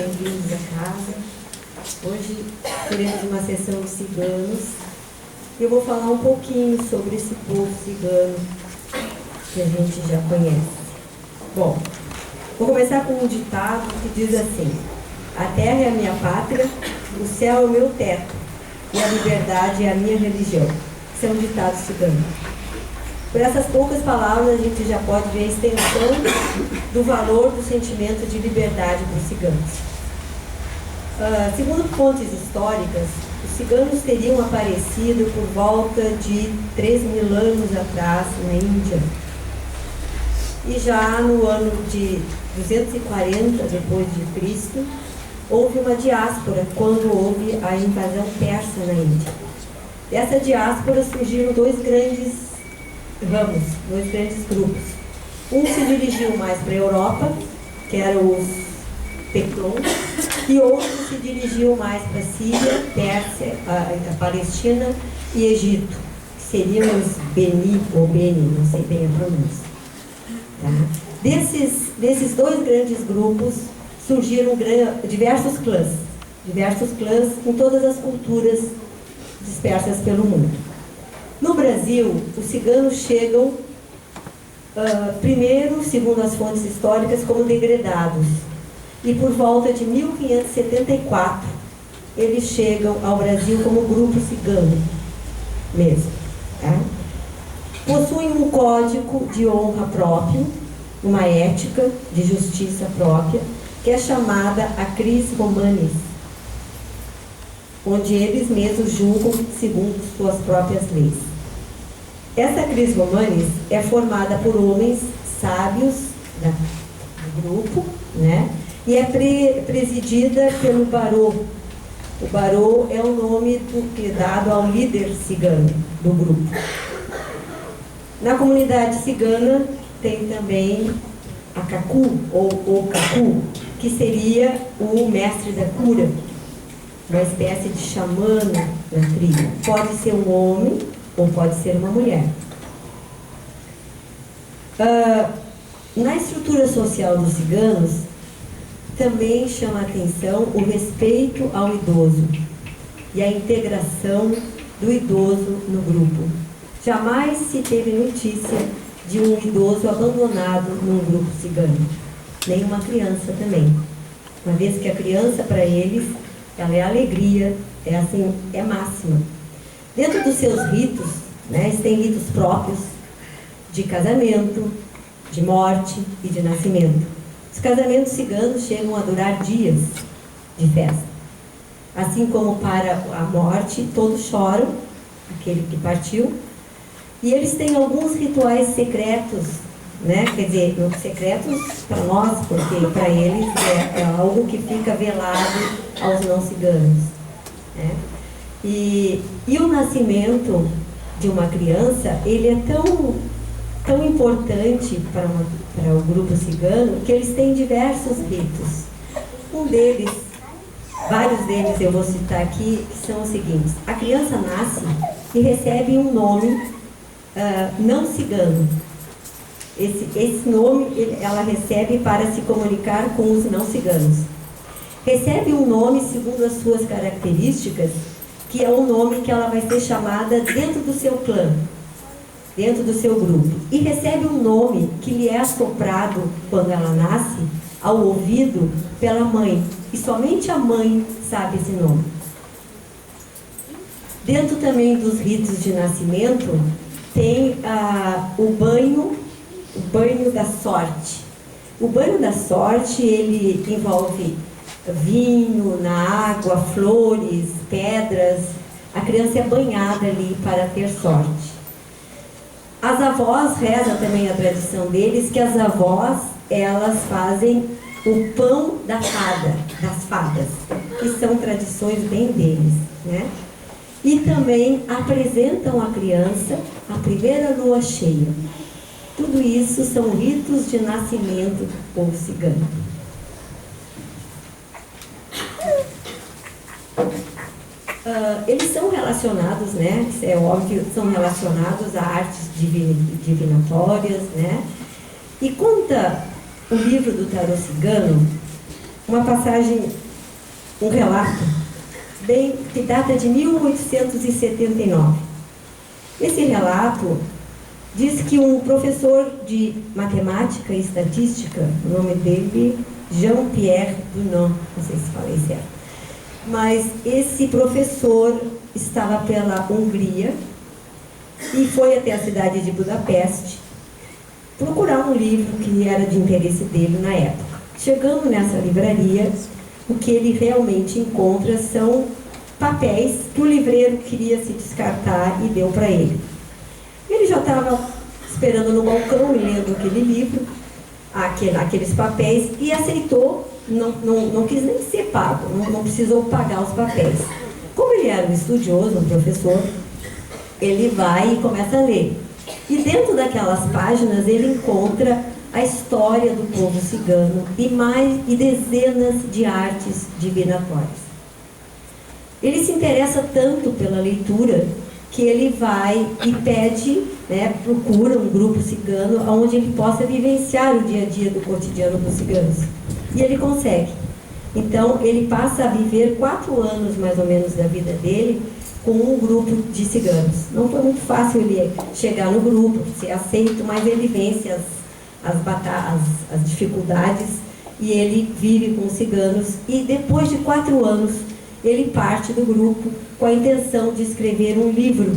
bem-vindos à casa. Hoje teremos uma sessão de ciganos. Eu vou falar um pouquinho sobre esse povo cigano que a gente já conhece. Bom, vou começar com um ditado que diz assim: a terra é a minha pátria, o céu é o meu teto e a liberdade é a minha religião. Esse é um ditado cigano. Por essas poucas palavras, a gente já pode ver a extensão do valor do sentimento de liberdade para os ciganos. Segundo fontes históricas, os ciganos teriam aparecido por volta de 3.000 anos atrás na Índia. E já no ano de 240 depois de Cristo, houve uma diáspora quando houve a invasão persa na Índia. Dessa diáspora surgiram dois grandes ramos, dois grandes grupos. Um se dirigiu mais para a Europa, que eram os Teclons, e outro se dirigiu mais para a Síria, Pérsia, a Palestina e Egito, que seriam os Beni ou Beni, não sei bem a pronúncia. Tá? Desses dois grandes grupos surgiram diversos clãs em todas as culturas dispersas pelo mundo. No Brasil, os ciganos chegam primeiro, segundo as fontes históricas, como degredados. E por volta de 1574, eles chegam ao Brasil como grupo cigano mesmo. Tá? Possuem um código de honra próprio, uma ética de justiça própria, que é chamada a Cris Romanis, onde eles mesmos julgam segundo suas próprias leis. Essa Cris Romanis é formada por homens sábios do grupo, né? E é presidida pelo barô. O barô é o nome que é dado ao líder cigano do grupo. Na comunidade cigana tem também a Cacu, ou o Cacu, que seria o mestre da cura, uma espécie de xamã na tribo. Pode ser um homem ou pode ser uma mulher. Na estrutura social dos ciganos, também chama a atenção o respeito ao idoso e a integração do idoso no grupo. Jamais se teve notícia de um idoso abandonado num grupo cigano, nem uma criança também. Uma vez que a criança, para eles, ela é alegria, é máxima. Dentro dos seus ritos, né, eles têm ritos próprios de casamento, de morte e de nascimento. Os casamentos ciganos chegam a durar dias de festa. Assim como para a morte, todos choram, aquele que partiu. E eles têm alguns rituais secretos, né? Quer dizer, secretos para nós, porque para eles é algo que fica velado aos não ciganos. Né? E o nascimento de uma criança, ele é tão importante para o grupo cigano, que eles têm diversos ritos. Um deles, vários deles eu vou citar aqui, que são os seguintes: a criança nasce e recebe um nome não cigano. Esse nome ela recebe para se comunicar com os não ciganos. Recebe um nome segundo as suas características, que é o nome que ela vai ser chamada dentro do seu clã, dentro do seu grupo. E recebe um nome que lhe é assoprado, quando ela nasce, ao ouvido pela mãe. E somente a mãe sabe esse nome. Dentro também dos ritos de nascimento, tem o banho da sorte. O banho da sorte, ele envolve vinho na água, flores, pedras. A criança é banhada ali para ter sorte. As avós, reza também a tradição deles, que as avós, elas fazem o pão das fadas, que são tradições bem deles, né? E também apresentam à criança a primeira lua cheia. Tudo isso são ritos de nascimento do povo cigano. Eles são relacionados, né? É óbvio, são relacionados a artes divinatórias, né? E conta o livro do tarô cigano uma passagem, um relato, bem, que data de 1879. Esse relato diz que um professor de matemática e estatística, o nome dele, Jean-Pierre Dunant, não sei se falei certo, mas esse professor estava pela Hungria e foi até a cidade de Budapeste procurar um livro que era de interesse dele na época. Chegando nessa livraria, o que ele realmente encontra são papéis que o livreiro queria se descartar e deu para ele. Ele já estava esperando no balcão e lendo aquele livro, aqueles papéis, e aceitou, não quis nem ser pago, não precisou pagar os papéis. Como ele era um estudioso, um professor, ele vai e começa a ler. E dentro daquelas páginas ele encontra a história do povo cigano e dezenas de artes divinatórias. Ele se interessa tanto pela leitura que ele vai e pede, procura um grupo cigano onde ele possa vivenciar o dia a dia do cotidiano dos ciganos. E ele consegue. Então, ele passa a viver 4 anos, mais ou menos, da vida dele com um grupo de ciganos. Não foi muito fácil ele chegar no grupo, ser aceito, mas ele vence as dificuldades e ele vive com os ciganos. E depois de 4 anos, ele parte do grupo com a intenção de escrever um livro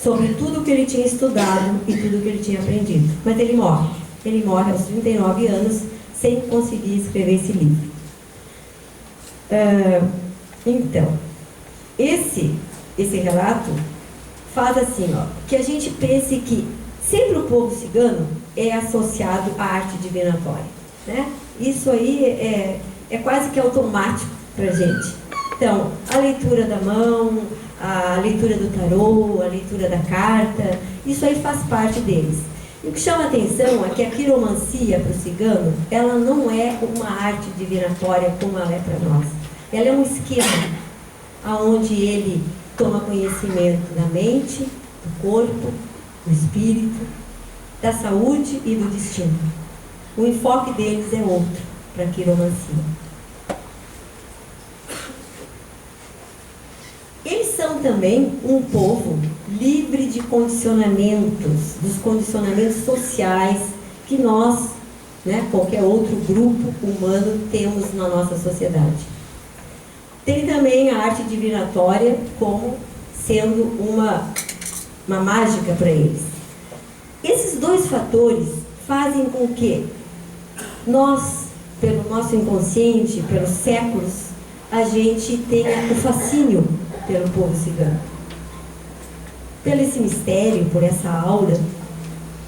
sobre tudo que ele tinha estudado e tudo que ele tinha aprendido. Mas ele morre. Ele morre aos 39 anos sem conseguir escrever esse livro. Então, esse relato faz assim, que a gente pense que sempre o povo cigano é associado à arte divinatória, né? Isso aí é quase que automático para a gente. Então, a leitura da mão, a leitura do tarô, a leitura da carta, isso aí faz parte deles. E o que chama a atenção é que a quiromancia para o cigano, ela não é uma arte divinatória como ela é para nós. Ela é um esquema onde ele toma conhecimento da mente, do corpo, do espírito, da saúde e do destino. O enfoque deles é outro para a quiromancia. Eles são também um povo livre de condicionamentos, dos condicionamentos sociais que nós, qualquer outro grupo humano, temos na nossa sociedade. Tem também a arte divinatória como sendo uma mágica para eles. Esses 2 fatores fazem com que nós, pelo nosso inconsciente, pelos séculos, a gente tenha o fascínio pelo povo cigano. Pelo esse mistério, por essa aura,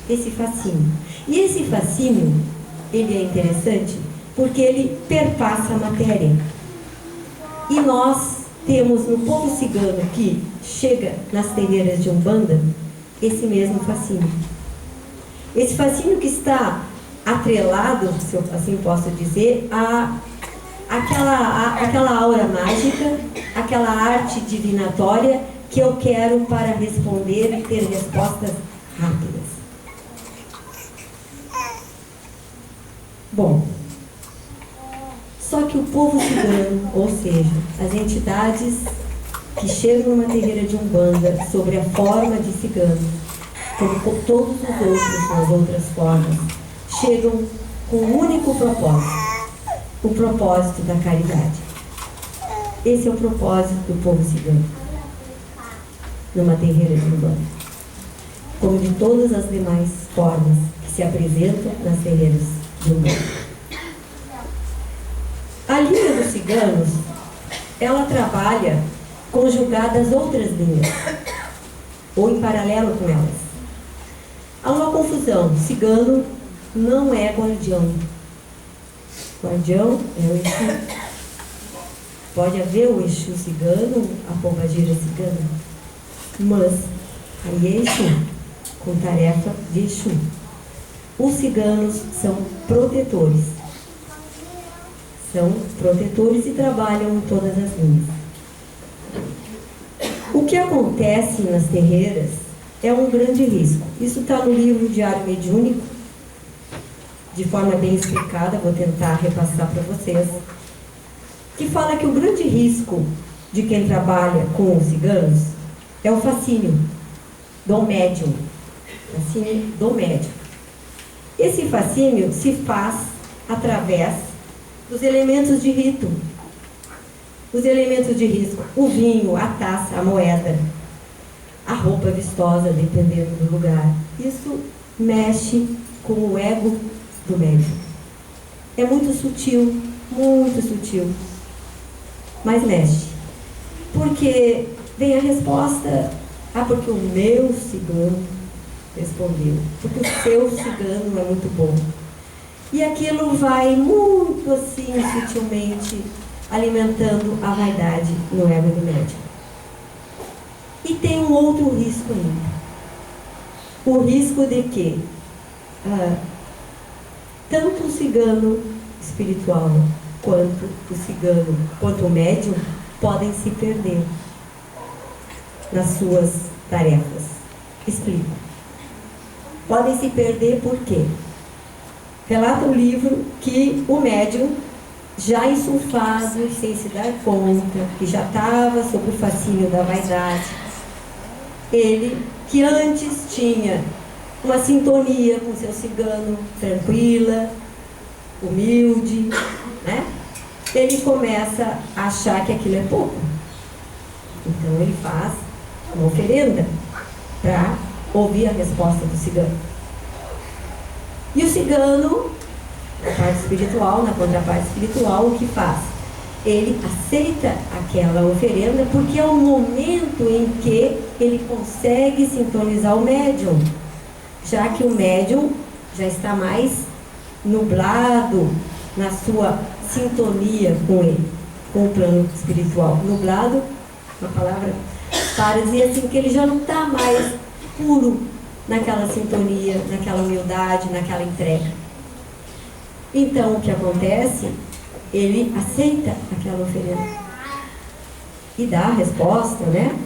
esse fascínio. E esse fascínio, ele é interessante porque ele perpassa a matéria. E nós temos no povo cigano que chega nas terreiras de Umbanda esse mesmo fascínio. Esse fascínio que está atrelado, se eu assim posso dizer, aquela aura mágica, aquela arte divinatória que eu quero para responder e ter respostas rápidas. Bom, só que o povo cigano, ou seja, as entidades que chegam numa terreira de Umbanda sobre a forma de cigano, como todos os outros nas outras formas, chegam com um único propósito, o propósito da caridade. Esse é o propósito do povo cigano numa terreira de Umbanda, como de todas as demais formas que se apresentam nas terreiras de Umbanda. A linha dos ciganos, ela trabalha conjugada às outras linhas, ou em paralelo com elas. Há uma confusão. Cigano não é guardião. Guardião é o Exu. Pode haver o Exu cigano, a pombagira cigana, mas aí é Exu, com tarefa de Exu. Os ciganos são protetores. São protetores e trabalham em todas as linhas. O que acontece nas terreiras é um grande risco. Isso está no livro Diário Mediúnico, de forma bem explicada, vou tentar repassar para vocês. que fala que o grande risco de quem trabalha com os ciganos é o fascínio do médium. Fascínio do médium. Esse fascínio se faz através dos elementos de rito. Os elementos de risco: o vinho, a taça, a moeda, a roupa vistosa, dependendo do lugar. Isso mexe com o ego do médium. É muito sutil, mas mexe. Porque vem a resposta: ah, porque o meu cigano respondeu, porque o seu cigano é muito bom. E aquilo vai muito assim, sutilmente, alimentando a vaidade no ego do médium. E tem um outro risco ainda. O risco de que tanto o cigano espiritual quanto o médium podem se perder nas suas tarefas. Explico. Podem se perder por quê? Relata o livro que o médium, já ensulfado, sem se dar conta, que já estava sob o fascínio da vaidade, ele, que antes tinha uma sintonia com seu cigano, tranquila, humilde, né? Ele começa a achar que aquilo é pouco. Então ele faz uma oferenda para ouvir a resposta do cigano. E o cigano, na parte espiritual, na contraparte espiritual, o que faz? Ele aceita aquela oferenda porque é o momento em que ele consegue sintonizar o médium, já que o médium já está mais nublado na sua sintonia com ele, com o plano espiritual. Nublado, uma palavra para dizer assim, que ele já não está mais puro naquela sintonia, naquela humildade, naquela entrega. Então o que acontece? Ele aceita aquela oferenda e dá a resposta, né?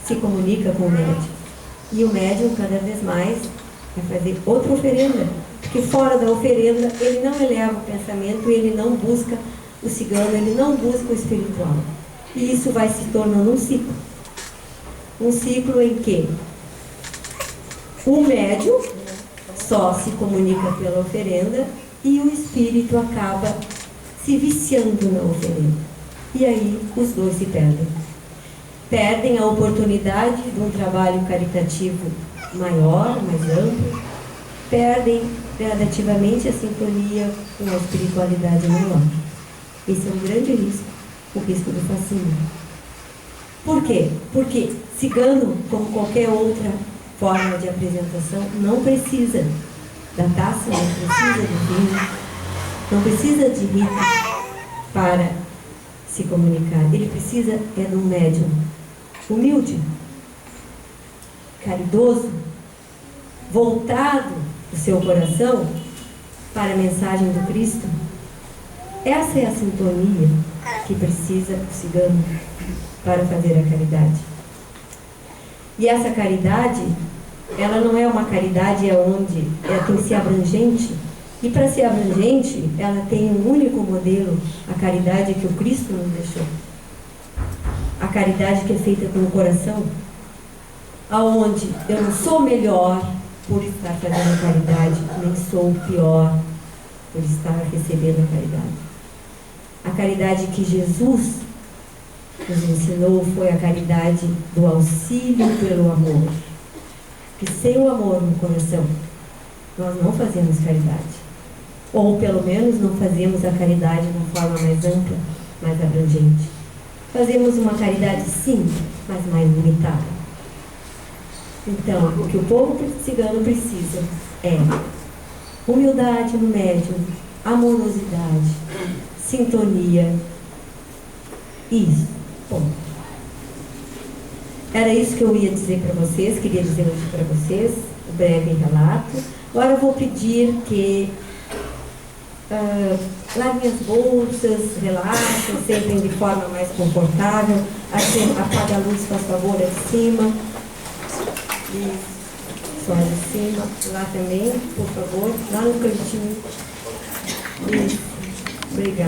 Se comunica com o médium. E o médium cada vez mais vai fazer outra oferenda, porque fora da oferenda ele não eleva o pensamento, ele não busca o cigano, ele não busca o espiritual. E isso vai se tornando um ciclo. Um ciclo em que o médium só se comunica pela oferenda e o espírito acaba se viciando na oferenda. E aí os dois se perdem. Perdem a oportunidade de um trabalho caritativo maior, mais amplo. Perdem gradativamente a sintonia com a espiritualidade maior. Esse é um grande risco, o risco do fascínio. Por quê? Porque cigano, como qualquer outra forma de apresentação, não precisa da taça, não precisa do vinho, não precisa de rito para se comunicar. Ele precisa de um médium humilde, caridoso, voltado o seu coração para a mensagem do Cristo. Essa é a sintonia que precisa o cigano para fazer a caridade. E essa caridade, ela não é uma caridade onde ela tem que ser abrangente. E para ser abrangente, ela tem um único modelo, a caridade que o Cristo nos deixou. A caridade que é feita com o coração, aonde eu não sou melhor por estar fazendo a caridade, nem sou pior por estar recebendo a caridade. A caridade que Jesus nos ensinou foi a caridade do auxílio pelo amor. Que sem o amor no coração, nós não fazemos caridade. Ou pelo menos não fazemos a caridade de uma forma mais ampla, mais abrangente. Fazemos uma caridade sim, mas mais limitada. Então, o que o povo cigano precisa é humildade no médium, amorosidade, sintonia. Isso, ponto. Era isso que eu ia dizer para vocês, queria dizer hoje para vocês, o breve relato. Agora eu vou pedir que lavem as bolsas, relaxem, sentem de forma mais confortável. Apaga a luz, por favor, ali em cima. Isso, só ali em cima. Lá também, por favor, lá no cantinho. Isso, obrigada.